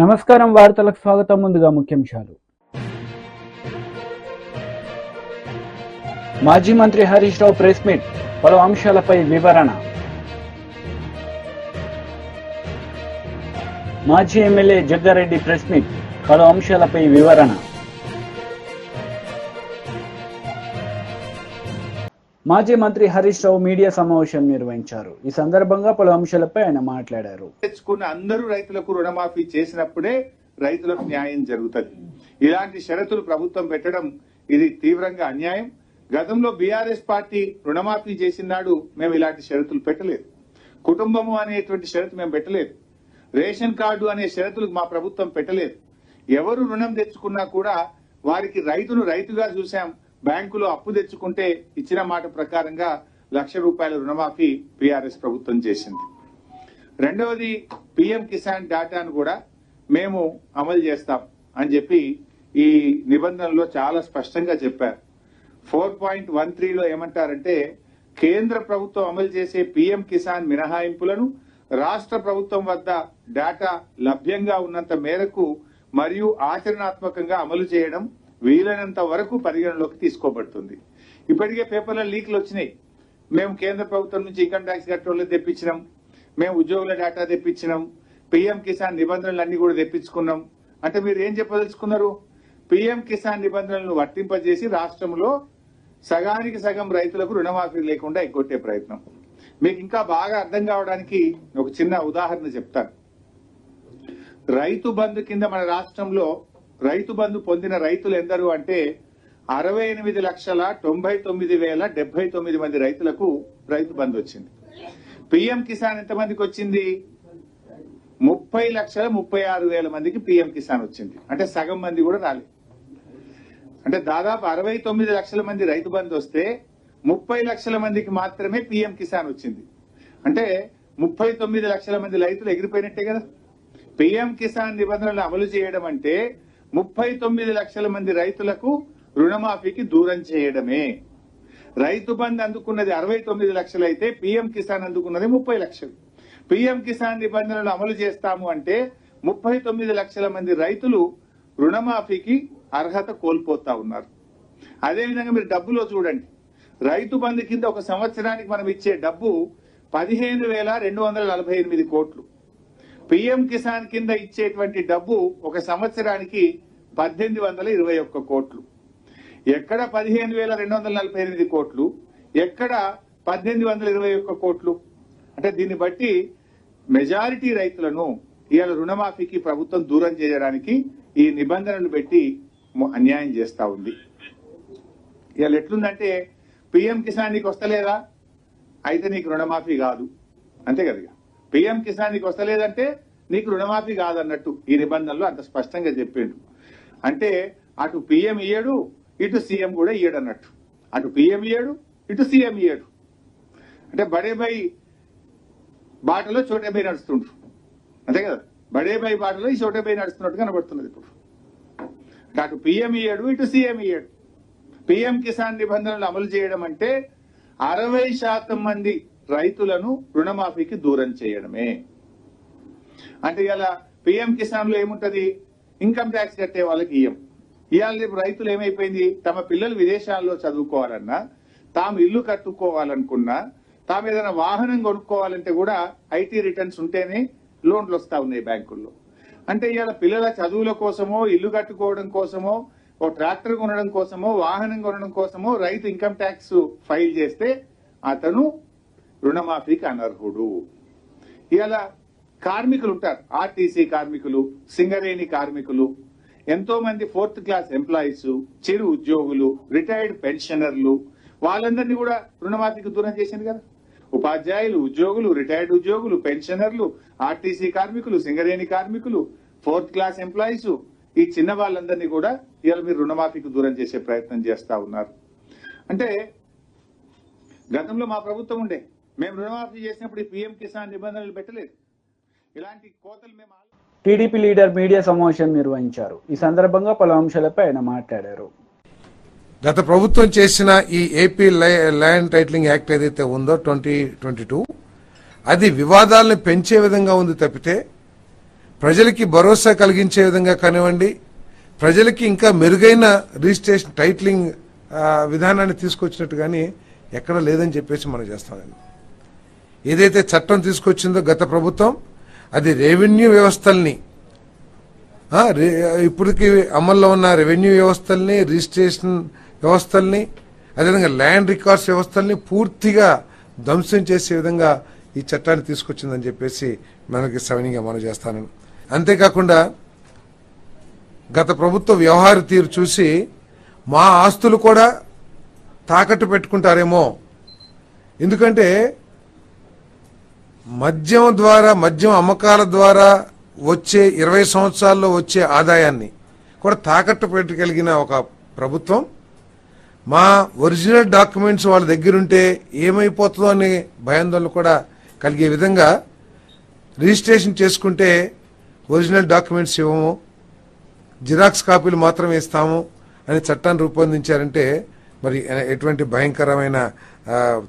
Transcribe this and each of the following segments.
నమస్కారం వార్తలకు స్వాగతం. ముందుగా ముఖ్యాంశాలు. మాజీ మంత్రి హరీష్ రావు ప్రెస్ మీట్, పలు అంశాలపై వివరణ. మాజీ ఎమ్మెల్యే జగ్గారెడ్డి ప్రెస్ మీట్, పలు అంశాలపై వివరణ. మాజీ మంత్రి హరీష్ రావు మీడియా సమావేశం నిర్వహించారు. ఈ సందర్భంగా పలు అంశాలపై ఆయన మాట్లాడారు. తెచ్చుకున్న అందరూ రైతులకు రుణమాఫీ చేసినప్పుడే రైతులకు న్యాయం జరుగుతుంది. ఇలాంటి షరతులు ప్రభుత్వం పెట్టడం ఇది తీవ్రంగా అన్యాయం. గతంలో బీఆర్ఎస్ పార్టీ రుణమాఫీ చేసిన నాడు మేము ఇలాంటి షరతులు పెట్టలేదు. కుటుంబము అనేటువంటి షరతు మేము పెట్టలేదు. రేషన్ కార్డు అనే షరతులు మా ప్రభుత్వం పెట్టలేదు. ఎవరు రుణం తెచ్చుకున్నా కూడా వారికి రైతును రైతుగా చూశాం. బ్యాంకులో అప్పు తెచ్చుకుంటే ఇచ్చిన మాట ప్రకారంగా ₹1,00,000 రుణమాఫీ బీఆర్ఎస్ ప్రభుత్వం చేసింది. రెండవది, పీఎం కిసాన్ డాటాను కూడా మేము అమలు చేస్తాం అని చెప్పి ఈ నిబంధనలో చాలా స్పష్టంగా చెప్పారు. 4.13లో ఏమంటారంటే, కేంద్ర ప్రభుత్వం అమలు చేసే పీఎం కిసాన్ మినహాయింపులను రాష్ట్ర ప్రభుత్వం వద్ద డేటా లభ్యంగా ఉన్నంత మేరకు మరియు ఆచరణాత్మకంగా అమలు చేయడం వీలైనంత వరకు పరిగణలోకి తీసుకోబడుతుంది. ఇప్పటికే పేపర్ల లీక్లు వచ్చినాయి. మేము కేంద్ర ప్రభుత్వం నుంచి ఇన్కమ్ ట్యాక్స్ కట్టోళ్ళు తెప్పించినాం, మేము ఉద్యోగుల డేటా తెప్పించినాం, పీఎం కిసాన్ నిబంధనలన్నీ కూడా తెప్పించుకున్నాం. అంటే మీరు ఏం చెప్పదలుచుకున్నారు? పీఎం కిసాన్ నిబంధనలను వర్తింపజేసి రాష్ట్రంలో సగానికి సగం రైతులకు రుణమాఫీ లేకుండా ఎగ్గొట్టే ప్రయత్నం. మీకు ఇంకా బాగా అర్థం కావడానికి ఒక చిన్న ఉదాహరణ చెప్తాను. రైతు బంధు కింద మన రాష్ట్రంలో రైతు బంధు పొందిన రైతులు ఎందరు అంటే 68,99,079 మంది రైతులకు రైతు బంధు వచ్చింది. పీఎం కిసాన్ ఎంతమందికి వచ్చింది? 30,36,000 మందికి పీఎం కిసాన్ వచ్చింది. అంటే సగం మంది కూడా రాలేదు. అంటే దాదాపు 69 లక్షల మంది రైతు బంధు వస్తే 30 లక్షల మందికి మాత్రమే పీఎం కిసాన్ వచ్చింది. అంటే 39 లక్షల మంది రైతులు ఎగిరిపోయినట్టే కదా. పీఎం కిసాన్ నిబంధనలు అమలు చేయడం అంటే 39 లక్షల మంది రైతులకు రుణమాఫీకి దూరం చేయడమే. రైతు బంధు అందుకున్నది 69 లక్షలు అయితే పీఎం కిసాన్ అందుకున్నది 30 లక్షలు. పీఎం కిసాన్ నిబంధనలు అమలు చేస్తాము అంటే 39 లక్షల మంది రైతులు రుణమాఫీకి అర్హత కోల్పోతా ఉన్నారు. అదేవిధంగా మీరు డబ్బులో చూడండి. రైతు బంధు కింద ఒక సంవత్సరానికి మనం ఇచ్చే డబ్బు 15,248 కోట్లు. పీఎం కిసాన్ కింద ఇచ్చేటువంటి డబ్బు ఒక సంవత్సరానికి 1,821 కోట్లు. ఎక్కడ 15,248 కోట్లు, ఎక్కడ 1,821 కోట్లు? అంటే దీన్ని బట్టి మెజారిటీ రైతులను ఇవాళ రుణమాఫీకి ప్రభుత్వం దూరం చేయడానికి ఈ నిబంధనలు పెట్టి అన్యాయం చేస్తా ఉంది. ఇవాళ ఎట్లుందంటే, పీఎం కిసాన్ నీకు వస్తలేదా అయితే నీకు రుణమాఫీ కాదు, అంతే కదా. పీఎం కిసాన్ నీకు వస్తలేదంటే నీకు రుణమాఫీ కాదన్నట్టు ఈ నిబంధనలు అంత స్పష్టంగా చెప్పిండు. అంటే అటు పీఎం ఇయ్యడు, ఇటు సీఎం కూడా ఇయ్యడు అన్నట్టు. అటు పీఎం ఇయ్యడు, ఇటు సీఎం ఇయ్యడు. అంటే బడేబాయి బాటలో చోటేబాయి నడుస్తుండ్రు, అంతే కదా. బడేబాయి బాటలో ఈ చోటేబాయి నడుస్తున్నట్టు కనబడుతున్నది ఇప్పుడు. అటు పీఎం ఇయ్యడు, ఇటు సీఎం ఇయ్యడు. పీఎం కిసాన్ నిబంధనలు అమలు చేయడం అంటే 60% మంది రైతులను రుణమాఫీకి దూరం చేయడమే. అంటే ఇలా పీఎం కిసాన్ లో ఏముంటది? ఇన్కమ్ ట్యాక్స్ కట్టే వాళ్ళకి ఇవాళ రేపు రైతులు ఏమైపోయింది, తమ పిల్లలు విదేశాల్లో చదువుకోవాలన్నా, తాము ఇల్లు కట్టుకోవాలనుకున్నా, తాము ఏదైనా వాహనం కొనుక్కోవాలంటే కూడా ఐటీ రిటర్న్స్ ఉంటేనే లోన్లు వస్తా ఉన్నాయి బ్యాంకుల్లో. అంటే ఇవాళ పిల్లల చదువుల కోసమో, ఇల్లు కట్టుకోవడం కోసమో, ఓ ట్రాక్టర్ కొనడం కోసమో, వాహనం కొనడం కోసమో రైతు ఇన్కమ్ ట్యాక్స్ ఫైల్ చేస్తే అతను రుణమాఫీకి అనర్హుడు. ఇవాళ కార్మికులు ఉంటారు, ఆర్టీసీ కార్మికులు, సింగరేణి కార్మికులు, ఎంతో మంది 4th క్లాస్ ఎంప్లాయీస్, చిరు ఉద్యోగులు, రిటైర్డ్ పెన్షనర్లు, వాళ్ళందరినీ కూడా రుణమాఫీకి దూరం చేసింది కదా. ఉపాధ్యాయులు, ఉద్యోగులు, రిటైర్డ్ ఉద్యోగులు, పెన్షనర్లు, ఆర్టీసీ కార్మికులు, సింగరేణి కార్మికులు, 4th క్లాస్ ఎంప్లాయీస్, ఈ చిన్న వాళ్ళందరినీ కూడా ఇవాళ మీరు రుణమాఫీకి దూరం చేసే ప్రయత్నం చేస్తా ఉన్నారు. అంటే గతంలో మా ప్రభుత్వం ఉండే, మేము రుణమాఫీ చేసినప్పుడు ఈ పీఎం కిసాన్ నిబంధనలు పెట్టలేదు. ఇలాంటి కోతలు మేము టీడీపీ లీడర్ మీడియా సమావేశం నిర్వహించారు. ఈ సందర్భంగా పలు అంశాలపై ఆయన మాట్లాడారు. గత ప్రభుత్వం చేసిన ఈ ఏపీ ల్యాండ్ టైటిలింగ్ యాక్ట్ ఏదైతే ఉందో 2022, అది వివాదాలను పెంచే విధంగా ఉంది తప్పితే ప్రజలకి భరోసా కలిగించే విధంగా కానివ్వండి, ప్రజలకి ఇంకా మెరుగైన రిజిస్ట్రేషన్ టైటిలింగ్ విధానాన్ని తీసుకొచ్చినట్టు కానీ ఎక్కడ లేదని చెప్పేసి మనం చేస్తామండి. ఏదైతే చట్టం తీసుకొచ్చిందో గత ప్రభుత్వం, అది రెవెన్యూ వ్యవస్థల్ని, ఇప్పటికి అమల్లో ఉన్న రెవెన్యూ వ్యవస్థల్ని, రిజిస్ట్రేషన్ వ్యవస్థల్ని, అదేవిధంగా ల్యాండ్ రికార్డ్స్ వ్యవస్థల్ని పూర్తిగా ధ్వంసం చేసే విధంగా ఈ చట్టాన్ని తీసుకొచ్చిందని చెప్పేసి మనకి సవినీయంగా మనం చేస్తాను. అంతేకాకుండా గత ప్రభుత్వ వ్యవహార తీరు చూసి మా ఆస్తులు కూడా తాకట్టు పెట్టుకుంటారేమో, ఎందుకంటే మద్యం అమ్మకాల ద్వారా వచ్చే 20 సంవత్సరాల్లో వచ్చే ఆదాయాన్ని కూడా తాకట్టు పెట్టగలిగిన ఒక ప్రభుత్వం మా ఒరిజినల్ డాక్యుమెంట్స్ వాళ్ళ దగ్గరుంటే ఏమైపోతుందో అనే భయాందోళన కూడా కలిగే విధంగా రిజిస్ట్రేషన్ చేసుకుంటే ఒరిజినల్ డాక్యుమెంట్స్ ఇవ్వము, జిరాక్స్ కాపీలు మాత్రమే ఇస్తాము అని చట్టాన్ని రూపొందించారంటే మరి ఎటువంటి భయంకరమైన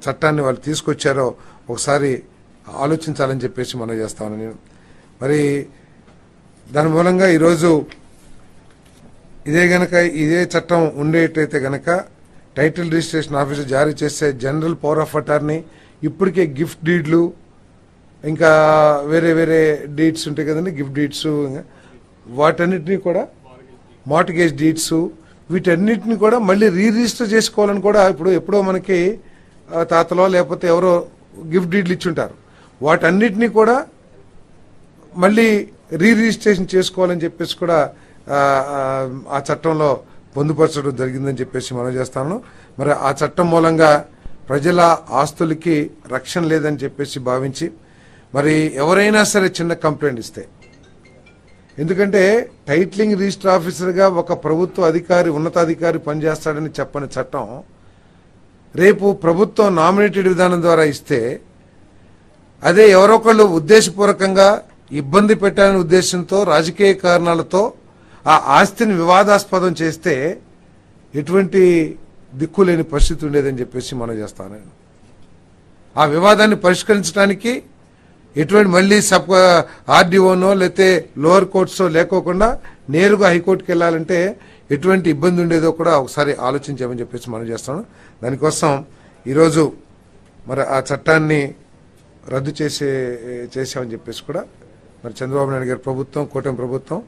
చట్టాన్ని వాళ్ళు తీసుకొచ్చారో ఒకసారి ఆలోచించాలని చెప్పేసి మనం చేస్తాను నేను. మరి దాని మూలంగా ఈరోజు ఇదే చట్టం ఉండేటైతే గనక టైటిల్ రిజిస్ట్రేషన్ ఆఫీసర్ జారీ చేసే జనరల్ పవర్ ఆఫ్ అటార్నీ, ఇప్పటికే గిఫ్ట్ డీడ్లు, ఇంకా వేరే వేరే డీడ్స్ ఉంటాయి కదండి, గిఫ్ట్ డీడ్స్, వాటన్నిటినీ కూడా మార్టిగేజ్ డీడ్స్, వీటన్నిటిని కూడా మళ్ళీ రిజిస్టర్ చేసుకోవాలని కూడా ఇప్పుడు ఎప్పుడో మనకి తాతలో లేకపోతే ఎవరో గిఫ్ట్ డీడ్లు ఇచ్చుంటారు, వాటన్నిటినీ కూడా మళ్ళీ రిజిస్ట్రేషన్ చేసుకోవాలని చెప్పేసి కూడా ఆ చట్టంలో పొందుపరచడం జరిగిందని చెప్పేసి మనం చేస్తాను. మరి ఆ చట్టం మూలంగా ప్రజల ఆస్తులకి రక్షణ లేదని చెప్పేసి భావించి మరి ఎవరైనా సరే చిన్న కంప్లైంట్ ఇస్తే, ఎందుకంటే టైటిలింగ్ రిజిస్టర్ ఆఫీసర్గా ఒక ప్రభుత్వ అధికారి, ఉన్నతాధికారి పనిచేస్తాడని చెప్పని చట్టం రేపు ప్రభుత్వం నామినేటెడ్ విధానం ద్వారా ఇస్తే, అదే ఎవరొకళ్ళు ఉద్దేశపూర్వకంగా ఇబ్బంది పెట్టాలనే ఉద్దేశంతో రాజకీయ కారణాలతో ఆ ఆస్తిని వివాదాస్పదం చేస్తే ఎటువంటి దిక్కులేని పరిస్థితి ఉండేదని చెప్పేసి మనం చేస్తాను. ఆ వివాదాన్ని పరిష్కరించడానికి ఎటువంటి మళ్ళీ ఆర్డీఓనో లేకపోతే లోవర్ కోర్ట్సో లేకోకుండా నేరుగా హైకోర్టుకి వెళ్ళాలంటే ఎటువంటి ఇబ్బంది ఉండేదో కూడా ఒకసారి ఆలోచించామని చెప్పేసి మనం చేస్తాను. దానికోసం ఈరోజు మరి ఆ చట్టాన్ని రద్దు చేసామని చెప్పేసి కూడా మరి చంద్రబాబు నాయుడు గారి ప్రభుత్వం, కూటమి ప్రభుత్వం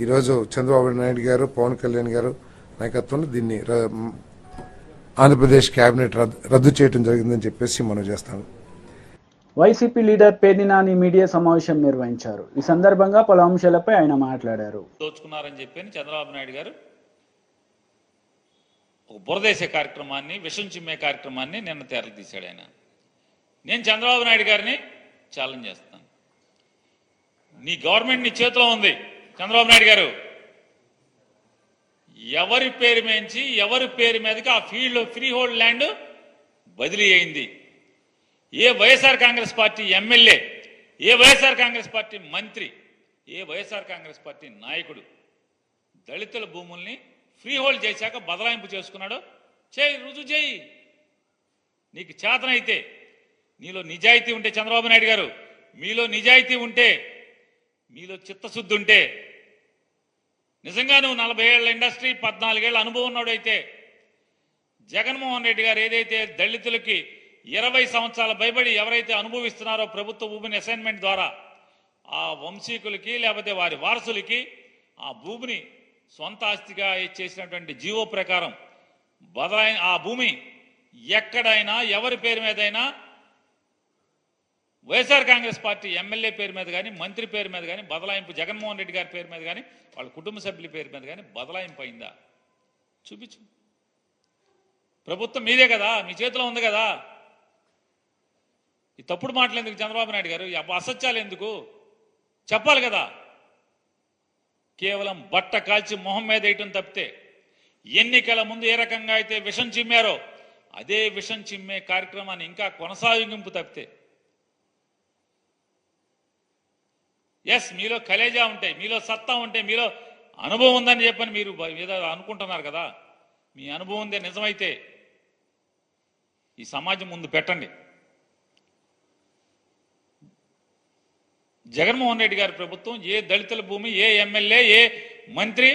ఈరోజు చంద్రబాబు నాయుడు గారు, పవన్ కళ్యాణ్ గారు నాయకత్వంలో దీన్ని ఆంధ్రప్రదేశ్ కేబినెట్ రద్దు చేయడం జరిగిందని చెప్పేసి మనం చేస్తాము. వైసీపీ లీడర్ పేర్ని మీడియా సమావేశం నిర్వహించారు. ఈ సందర్భంగా పలు అంశాలపై ఆయన మాట్లాడారు. దోచుకున్నారని చెప్పి చంద్రబాబు నాయుడు గారు ఒక బురదేశే కార్యక్రమాన్ని, విషం చిమ్మే కార్యక్రమాన్ని నిన్న తెరలు తీశాడు ఆయన. నేను చంద్రబాబు నాయుడు గారిని ఛాలెంజ్ చేస్తాను. నీ గవర్నమెంట్ నీ చేతిలో ఉంది చంద్రబాబు నాయుడు గారు. ఎవరి పేరు మేంచి ఎవరి పేరు మీదకి ఆ ఫీల్డ్ ఫ్రీ హోల్డ్ ల్యాండ్ బదిలీ అయింది. ఏ వైఎస్ఆర్ కాంగ్రెస్ పార్టీ ఎమ్మెల్యే, ఏ వైఎస్ఆర్ కాంగ్రెస్ పార్టీ మంత్రి, ఏ వైఎస్ఆర్ కాంగ్రెస్ పార్టీ నాయకుడు దళితుల భూముల్ని ఫ్రీ హోల్డ్ చేశాక బదలాయింపు చేసుకున్నాడు? చేయి, రుజువు చేయి. నీకు చేతనైతే, నీలో నిజాయితీ ఉంటే చంద్రబాబు నాయుడు గారు, మీలో నిజాయితీ ఉంటే, మీలో చిత్తశుద్ధి ఉంటే, నిజంగా నువ్వు 40 ఏళ్ల ఇండస్ట్రీ, 14 ఏళ్ల అనుభవం ఉన్నాడైతే, జగన్మోహన్ రెడ్డి గారు ఏదైతే దళితులకి 20 సంవత్సరాల భయపడి ఎవరైతే అనుభవిస్తున్నారో ప్రభుత్వ భూమిని అసైన్మెంట్ ద్వారా, ఆ వంశీకులకి లేకపోతే వారి వారసులకి ఆ భూమిని సొంత ఆస్తిగా చేసినటువంటి జీవో ప్రకారం ఆ భూమి ఎక్కడైనా ఎవరి పేరు మీదైనా వైఎస్ఆర్ కాంగ్రెస్ పార్టీ ఎమ్మెల్యే పేరు మీద కానీ, మంత్రి పేరు మీద కానీ బదలాయింపు, జగన్మోహన్ రెడ్డి గారి పేరు మీద కానీ, వాళ్ళ కుటుంబ సభ్యుల పేరు మీద కానీ బదలాయింపు అయిందా? చూపించు. ప్రభుత్వం మీదే కదా, మీ చేతిలో ఉంది కదా. ఈ తప్పుడు మాటలు ఎందుకు చంద్రబాబు నాయుడు గారు? అసత్యాలు ఎందుకు? చెప్పాలి కదా. కేవలం బట్ట కాల్చి మొహం మీద వేయటం తప్పితే, ఎన్నికల ముందు ఏ రకంగా అయితే విషం చిమ్మారో అదే విషం చిమ్మే కార్యక్రమాన్ని ఇంకా కొనసాగింపు తప్పితే, ఎస్ మీలో కలేజా ఉంటే, మీలో సత్తా ఉంటే, మీలో అనుభవం ఉందని చెప్పని మీరు ఏదో అనుకుంటున్నారు కదా. మీ అనుభవం ఉందే నిజమైతే ఈ సమాజం ముందు పెట్టండి. జగన్మోహన్ రెడ్డి గారి ప్రభుత్వం ఏ దళితుల భూమి, ఏ ఎమ్మెల్యే, ఏ మంత్రి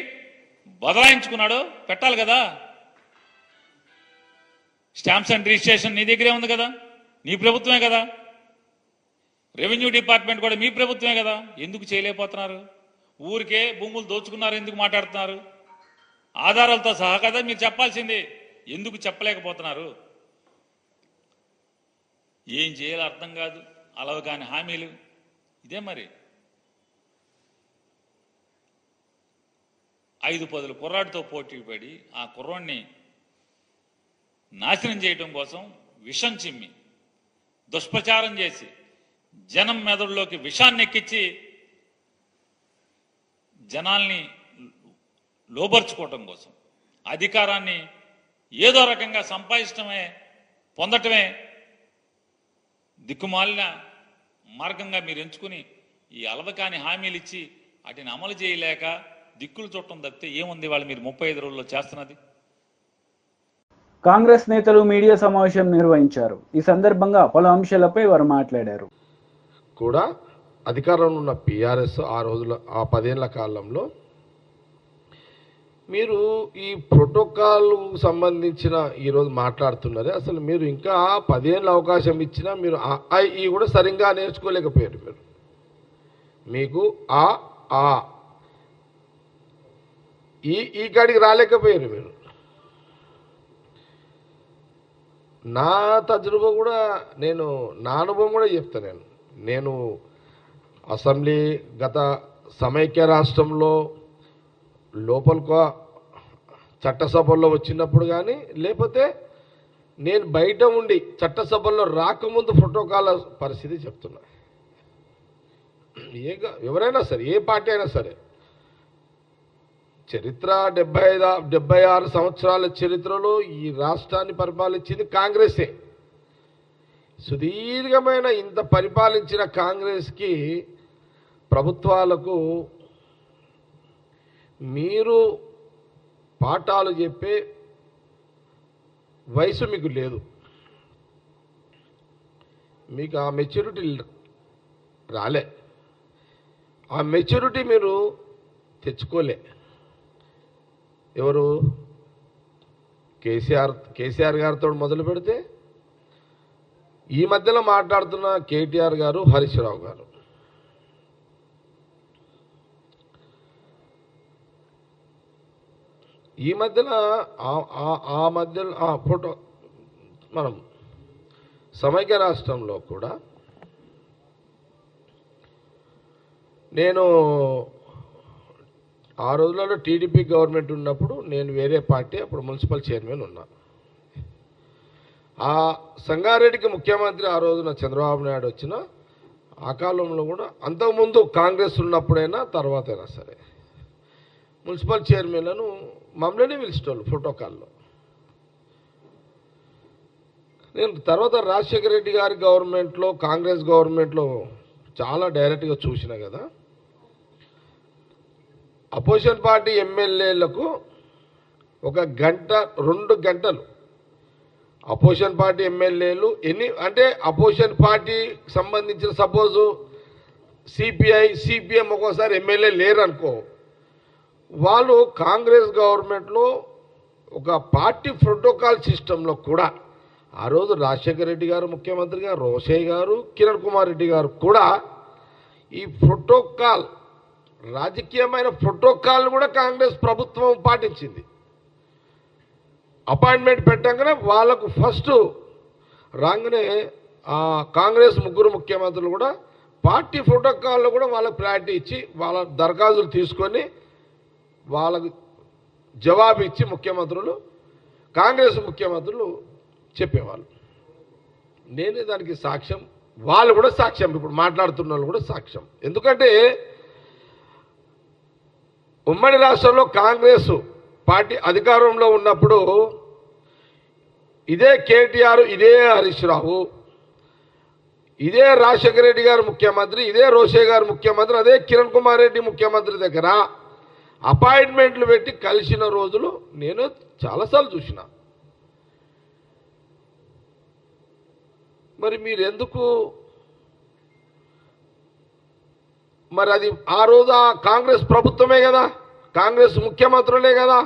బదలాయించుకున్నాడో పెట్టాలి కదా. స్టాంప్స్ అండ్ రిజిస్ట్రేషన్ నీ దగ్గరే ఉంది కదా, నీ ప్రభుత్వమే కదా. రెవెన్యూ డిపార్ట్మెంట్ కూడా మీ ప్రభుత్వమే కదా. ఎందుకు చేయలేకపోతున్నారు? ఊరికే భూములు దోచుకున్నారు ఎందుకు మాట్లాడుతున్నారు? ఆధారాలతో సహా కదా మీరు చెప్పాల్సింది. ఎందుకు చెప్పలేకపోతున్నారు? ఏం చేయాలో అర్థం కాదు. అలవ కాని హామీలు ఇదే మరి. 5-10 కుర్రాడితో పోటీ పడి ఆ కుర్రాడిని నాశనం చేయడం కోసం విషం చిమ్మి దుష్ప్రచారం చేసి జనం మెదడులోకి విషాన్ని ఎక్కించి జనాల్ని లోబర్చుకోవటం కోసం అధికారాన్ని ఏదో రకంగా సంపాదించడమే, పొందటమే దిక్కుమాలిన మార్గంగా మీరు ఎంచుకుని ఈ అలవకాని హామీలు ఇచ్చి వాటిని అమలు చేయలేక దిక్కులు చుట్టం తప్పితే ఏముంది వాళ్ళు మీరు 35 రోజుల్లో చేస్తున్నది? కాంగ్రెస్ నేతలు మీడియా సమావేశం నిర్వహించారు. ఈ సందర్భంగా పలు అంశాలపై వారు మాట్లాడారు. కూడా అధికారంలో ఉన్న పిఆర్ఎస్ ఆ రోజుల ఆ 10 ఏళ్ల కాలంలో మీరు ఈ ప్రోటోకాల్ సంబంధించిన ఈరోజు మాట్లాడుతున్నారే, అసలు మీరు ఇంకా 10 ఏళ్ళ అవకాశం ఇచ్చినా మీరు ఈ కూడా సరిగ్గా నేర్చుకోలేకపోయారు. మీకు ఆ ఈ కాడికి రాలేకపోయారు మీరు. నా తజుర్బా కూడా నా అనుభవం కూడా చెప్తాను. నేను అసెంబ్లీ గత సమైక్య రాష్ట్రంలో లోపల చట్టసభల్లో వచ్చినప్పుడు కానీ, లేకపోతే నేను బయట ఉండి చట్టసభల్లో రాకముందు ప్రోటోకాల్ పరిస్థితి చెప్తున్నా. ఎవరైనా సరే, ఏ పార్టీ అయినా సరే, చరిత్ర 76 సంవత్సరాల చరిత్రలో ఈ రాష్ట్రాన్ని పరిపాలించింది కాంగ్రెసే. సుదీర్ఘమైన ఇంత పరిపాలించిన కాంగ్రెస్కి ప్రభుత్వాలకు మీరు పాఠాలు చెప్పే వయసు మీకు లేదు. మీకు ఆ మెచ్యూరిటీ రాలే. ఆ మెచ్యూరిటీ మీరు తెచ్చుకోలే. ఎవరు? కేసీఆర్ గారితో మొదలు పెడితే ఈ మధ్యలో మాట్లాడుతున్న కేటీఆర్ గారు, హరీష్ రావు గారు. ఈ మధ్యలో ఆ మధ్యలో ఫోటో మనం సమైక్య రాష్ట్రంలో కూడా నేను ఆ రోజులలో టీడీపీ గవర్నమెంట్ ఉన్నప్పుడు నేను వేరే పార్టీ, అప్పుడు మున్సిపల్ చైర్మన్ ఉన్నా. ఆ సంగారెడ్డికి ముఖ్యమంత్రి ఆ రోజున చంద్రబాబు నాయుడు వచ్చిన ఆ కాలంలో కూడా, అంతకుముందు కాంగ్రెస్ ఉన్నప్పుడైనా తర్వాత అయినా సరే, మున్సిపల్ చైర్మన్లను మమ్మల్ని పిలిచేటోళ్ళు ప్రోటోకాల్లో. నేను తర్వాత రాజశేఖర రెడ్డి గారి గవర్నమెంట్లో, కాంగ్రెస్ గవర్నమెంట్లో చాలా డైరెక్ట్గా చూసిన కదా. అపోజిషన్ పార్టీ ఎమ్మెల్యేలకు 1 గంట 2 గంటలు అపోజిషన్ పార్టీ ఎమ్మెల్యేలు అంటే అపోజిషన్ పార్టీ సంబంధించిన సపోజు సిపిఎం ఒక్కోసారి ఎమ్మెల్యే లేరు అనుకో, వాళ్ళు కాంగ్రెస్ గవర్నమెంట్లో ఒక పార్టీ ప్రోటోకాల్ సిస్టంలో కూడా ఆ రోజు రాజశేఖర రెడ్డి గారు ముఖ్యమంత్రిగా, రోషయ్య గారు, కిరణ్ కుమార్ రెడ్డి గారు కూడా ఈ ప్రోటోకాల్, రాజకీయమైన ప్రోటోకాల్ కూడా కాంగ్రెస్ ప్రభుత్వం పాటించింది. అపాయింట్మెంట్ పెట్టగానే వాళ్ళకు ఫస్ట్ రాగానే కాంగ్రెస్ 3 ముఖ్యమంత్రులు కూడా పార్టీ ప్రోటోకాల్లో కూడా వాళ్ళకు ప్రయారిటీ ఇచ్చి వాళ్ళ దరఖాస్తులు తీసుకొని వాళ్ళకు జవాబు ఇచ్చి ముఖ్యమంత్రులు, కాంగ్రెస్ ముఖ్యమంత్రులు చెప్పేవాళ్ళు. నేనే దానికి సాక్ష్యం, వాళ్ళు కూడా సాక్ష్యం, ఇప్పుడు మాట్లాడుతున్న వాళ్ళు కూడా సాక్ష్యం. ఎందుకంటే ఉమ్మడి రాష్ట్రంలో కాంగ్రెస్ పార్టీ అధికారంలో ఉన్నప్పుడు ఇదే కేటీఆర్, ఇదే హరీష్ రావు, ఇదే రాజశేఖర రెడ్డి గారు ముఖ్యమంత్రి, ఇదే రోషయ్య గారు ముఖ్యమంత్రి, అదే కిరణ్ కుమార్ రెడ్డి ముఖ్యమంత్రి దగ్గర అపాయింట్మెంట్లు పెట్టి కలిసిన రోజులు నేను చాలాసార్లు చూసిన. మరి మీరెందుకు మరి అది ఆ రోజు ఆ కాంగ్రెస్ ప్రభుత్వమే కదా, కాంగ్రెస్ ముఖ్యమంత్రులే కదా.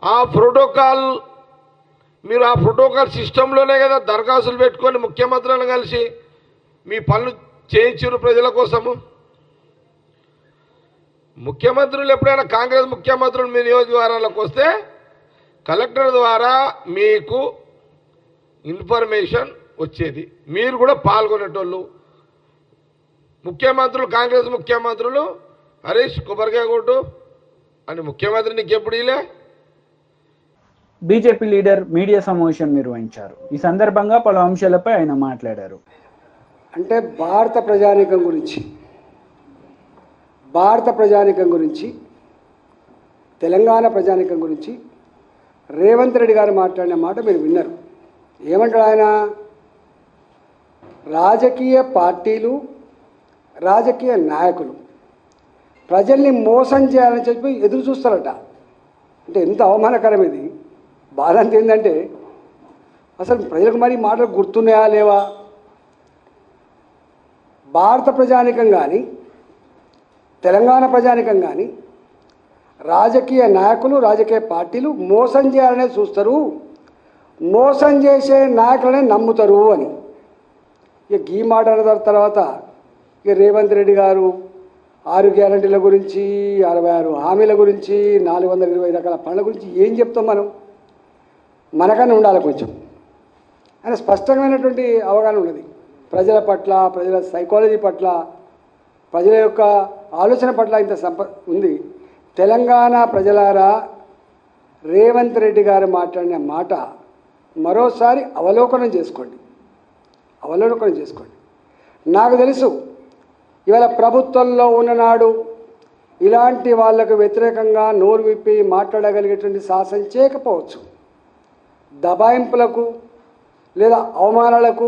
ఆ ప్రోటోకాల్ మీరు ఆ ప్రోటోకాల్ సిస్టంలోనే కదా దరఖాస్తులు పెట్టుకొని ముఖ్యమంత్రులను కలిసి మీ పనులు చేయించారు ప్రజల కోసము. ముఖ్యమంత్రులు ఎప్పుడైనా కాంగ్రెస్ ముఖ్యమంత్రులు మీ నియోజకవర్గాలకు వస్తే కలెక్టర్ ద్వారా మీకు ఇన్ఫర్మేషన్ వచ్చేది, మీరు కూడా పాల్గొనేటోళ్ళు. ముఖ్యమంత్రులు కాంగ్రెస్ ముఖ్యమంత్రులు హరీష్ కొబ్బరికాయ కొట్టు అని ముఖ్యమంత్రి నీకు ఎప్పుడు ఇలే. బీజేపీ లీడర్ మీడియా సమావేశం నిర్వహించారు. ఈ సందర్భంగా పలు అంశాలపై ఆయన మాట్లాడారు. అంటే భారత ప్రజానీకం గురించి తెలంగాణ ప్రజానీకం గురించి రేవంత్ రెడ్డి గారు మాట్లాడిన మాట మీరు విన్నారు. ఏమంటాడు ఆయన? రాజకీయ పార్టీలు, రాజకీయ నాయకులు ప్రజల్ని మోసం చేయాలని చెప్పి ఎదురు చూస్తారట. అంటే ఎంత అవమానకరం ఇది. బాధ అంత ఏంటంటే అసలు ప్రజలకు మరి మాటలు గుర్తున్నాయా లేవా? భారత ప్రజానీకం కానీ తెలంగాణ ప్రజానీకం కానీ రాజకీయ నాయకులు, రాజకీయ పార్టీలు మోసం చేయాలనే చూస్తారు, మోసం చేసే నాయకులనే నమ్ముతారు అని. ఇక ఈ మాట అన్న తర్వాత ఇక రేవంత్ రెడ్డి గారు 6 గ్యారంటీల గురించి, 66 హామీల గురించి, 420 రకాల పనుల గురించి ఏం చెప్తాం మనం? మనకన్నా ఉండాలి కొంచెం. ఆయన స్పష్టమైనటువంటి అవగాహన ఉన్నది ప్రజల పట్ల, ప్రజల సైకాలజీ పట్ల, ప్రజల యొక్క ఆలోచన పట్ల ఇంత ఉంది. తెలంగాణ ప్రజలారా, రేవంత్ రెడ్డి గారు మాట్లాడిన మాట మరోసారి అవలోకనం చేసుకోండి. నాకు తెలుసు ఇవాళ ప్రభుత్వంలో ఉన్ననాడు ఇలాంటి వాళ్లకు వ్యతిరేకంగా నోరు విప్పి మాట్లాడగలిగేటువంటి సాహసం చేయకపోవచ్చు. దబాయింపులకు లేదా అవమానాలకు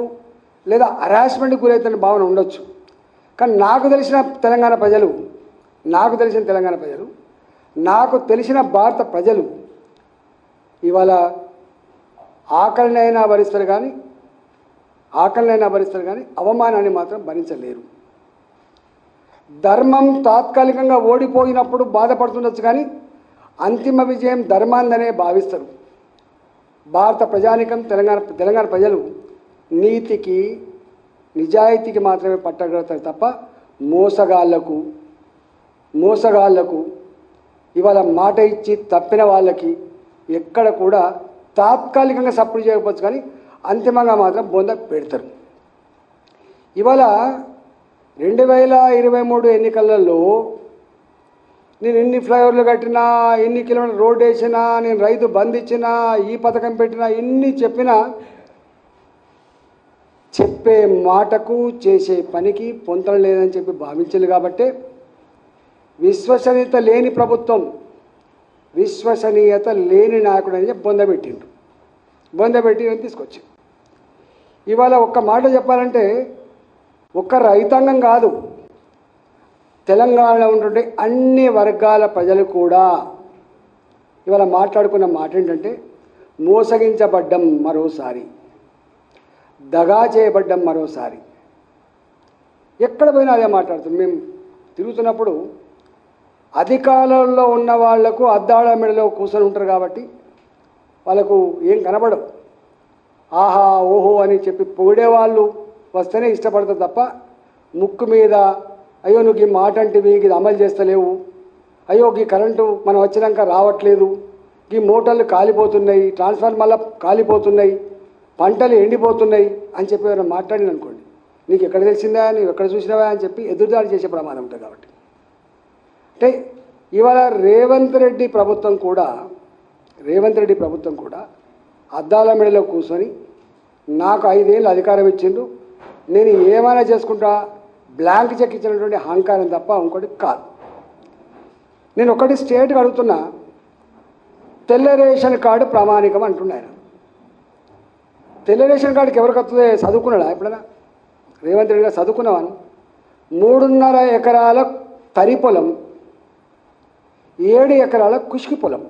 లేదా హరాస్మెంట్కి గురైతున్న భావన ఉండొచ్చు. కానీ నాకు తెలిసిన తెలంగాణ ప్రజలు, నాకు తెలిసిన భారత ప్రజలు ఇవాళ ఆకలినైనా భరిస్తారు కానీ అవమానాన్ని మాత్రం భరించలేరు. ధర్మం తాత్కాలికంగా ఓడిపోయినప్పుడు బాధపడుతుండొచ్చు కానీ అంతిమ విజయం ధర్మాందనే భావిస్తారు. భారత ప్రజానికం, తెలంగాణ ప్రజలు నీతికి, నిజాయితీకి మాత్రమే పట్టగలుగుతారు తప్ప మోసగాళ్లకు ఇవాళ మాట ఇచ్చి తప్పిన వాళ్ళకి ఎక్కడ కూడా తాత్కాలికంగా సపోర్ట్ చేయకపోవచ్చు కానీ అంతిమంగా మాత్రం బొంద పెడతారు. ఇవాళ 2023 ఎన్నికలలో నేను ఎన్ని ఫ్లైఓవర్లు కట్టినా, ఎన్ని కిలోమీటర్లు రోడ్డు వేసినా, నేను రైతు బంద్ ఇచ్చినా, ఈ పథకం పెట్టినా, ఎన్ని చెప్పినా చెప్పే మాటకు చేసే పనికి పొంతన లేదని చెప్పి భావించింది. కాబట్టి విశ్వసనీయత లేని ప్రభుత్వం, విశ్వసనీయత లేని నాయకుడు అని చెప్పి బొందబెట్టి తీసుకొచ్చి ఇవాళ ఒక్క మాట చెప్పాలంటే ఒక్క రైతాంగం కాదు, తెలంగాణలో ఉంటుంటే అన్ని వర్గాల ప్రజలు కూడా ఇవాళ మాట్లాడుకున్న మాట ఏంటంటే మోసగించబడ్డం మరోసారి, దగా చేయబడ్డం మరోసారి. ఎక్కడ పోయినా అదే మాట్లాడుతుంది. మేము తిరుగుతున్నప్పుడు అధికారంలో ఉన్న వాళ్లకు అద్దాల మెడలో కూర్చొని ఉంటారు కాబట్టి వాళ్ళకు ఏం కనబడవు. ఆహా ఓహో అని చెప్పి పొగిడేవాళ్ళు వస్తేనే ఇష్టపడతారు తప్ప ముక్కు మీద అయ్యో నువ్వు ఈ మాట అంటివి, ఇది అమలు చేస్తలేవు, అయ్యో ఈ కరెంటు మనం వచ్చినాక రావట్లేదు, ఈ మోటార్లు కాలిపోతున్నాయి, ట్రాన్స్ఫార్మర్లు కాలిపోతున్నాయి, పంటలు ఎండిపోతున్నాయి అని చెప్పి ఎవరైనా మాట్లాడిన అనుకోండి, నీకు ఎక్కడ తెలిసిందా, నువ్వు ఎక్కడ చూసినావా అని చెప్పి ఎదురుదాడి చేసే ప్రమాదం ఉంటుంది. కాబట్టి అంటే ఇవాళ రేవంత్ రెడ్డి ప్రభుత్వం కూడా అద్దాల మెడలో కూర్చొని నాకు 5 ఏళ్ళు అధికారం ఇచ్చిండు, నేను ఏమైనా చేసుకుంటా, బ్లాంక్ చెక్ ఇచ్చినటువంటి అహంకారం తప్ప ఇంకోటి కాదు. నేను ఒకటి స్టేట్గా అడుగుతున్నా, తెల్ల రేషన్ కార్డు ప్రామాణికం అంటున్నాను. తెల్ల రేషన్ కార్డుకి ఎవరికి వస్తుంది? చదువుకున్నాడా ఎప్పుడైనా? రేవంత్ రెడ్డి గారు చదువుకున్నావాను. 3.5 ఎకరాల తరి పొలం, 7 ఎకరాల కుష్కి పొలం,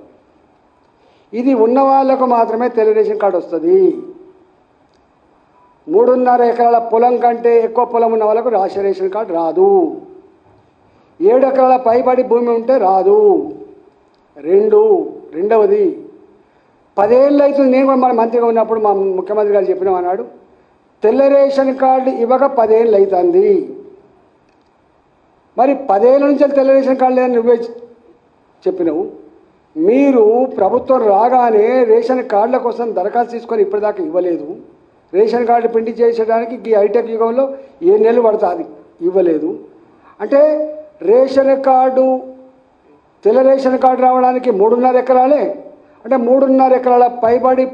ఇది ఉన్న వాళ్ళకు మాత్రమే తెల్ల రేషన్ కార్డు వస్తుంది. 3.5 ఎకరాల పొలం కంటే ఎక్కువ పొలం ఉన్న వాళ్ళకు రాష్ట్ర రేషన్ కార్డు రాదు. 7 ఎకరాల పైబడి భూమి ఉంటే రాదు. రెండవది 10 ఏళ్ళు అవుతుంది. నేను కూడా మన మంత్రిగా ఉన్నప్పుడు మా ముఖ్యమంత్రి గారు చెప్పినాం అన్నాడు, తెల్ల రేషన్ కార్డు ఇవ్వక 10 ఏళ్ళు అవుతుంది. మరి 10 ఏళ్ళ నుంచి తెల్ల రేషన్ కార్డు లేదని నువ్వే చెప్పినావు. మీరు ప్రభుత్వం రాగానే రేషన్ కార్డుల కోసం దరఖాస్తు తీసుకొని ఇప్పటిదాకా ఇవ్వలేదు. రేషన్ కార్డు ప్రింట్ చేసేయడానికి ఈ హైటెక్ యుగంలో 7 నెలలు పడుతుంది, ఇవ్వలేదు. అంటే రేషన్ కార్డు, తెల్ల రేషన్ కార్డు రావడానికి 3.5 ఎకరాలే, అంటే 3.5 ఎకరాల పైబడి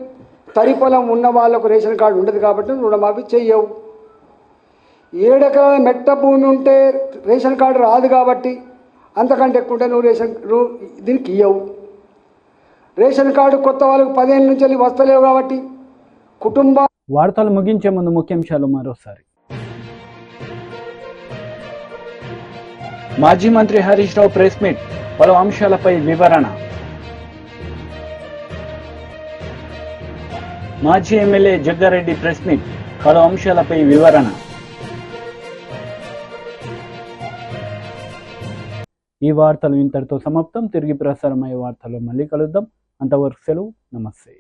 తరి పొలం ఉన్న వాళ్ళకు రేషన్ కార్డు ఉండదు కాబట్టి రుణమాఫీ చెయ్యవు. 7 ఎకరాల మెట్ట భూమి ఉంటే రేషన్ కార్డు రాదు కాబట్టి అంతకంటే ఎక్కువ ఉంటే నువ్వు దీనికి ఇవ్వవు. రేషన్ కార్డు కొత్త వాళ్ళకు 10 ఏళ్ళ నుంచి వెళ్ళి వస్తలేవు కాబట్టి కుటుంబ వార్తలు ముగించే ముందు ముఖ్యాంశాలు మరోసారి. మాజీ మంత్రి హరీష్ రావు ప్రెస్ మీట్, పలు అంశాలపై వివరణ. మాజీ ఎమ్మెల్యే జగ్గారెడ్డి ప్రెస్ మీట్, పలు అంశాలపై వివరణ. ఈ వార్తలు ఇంతటితో సమాప్తం. తిరిగి ప్రసారమయ్యే వార్తల్లో మళ్ళీ కలుద్దాం. అంతవరకు సెలవు. నమస్తే.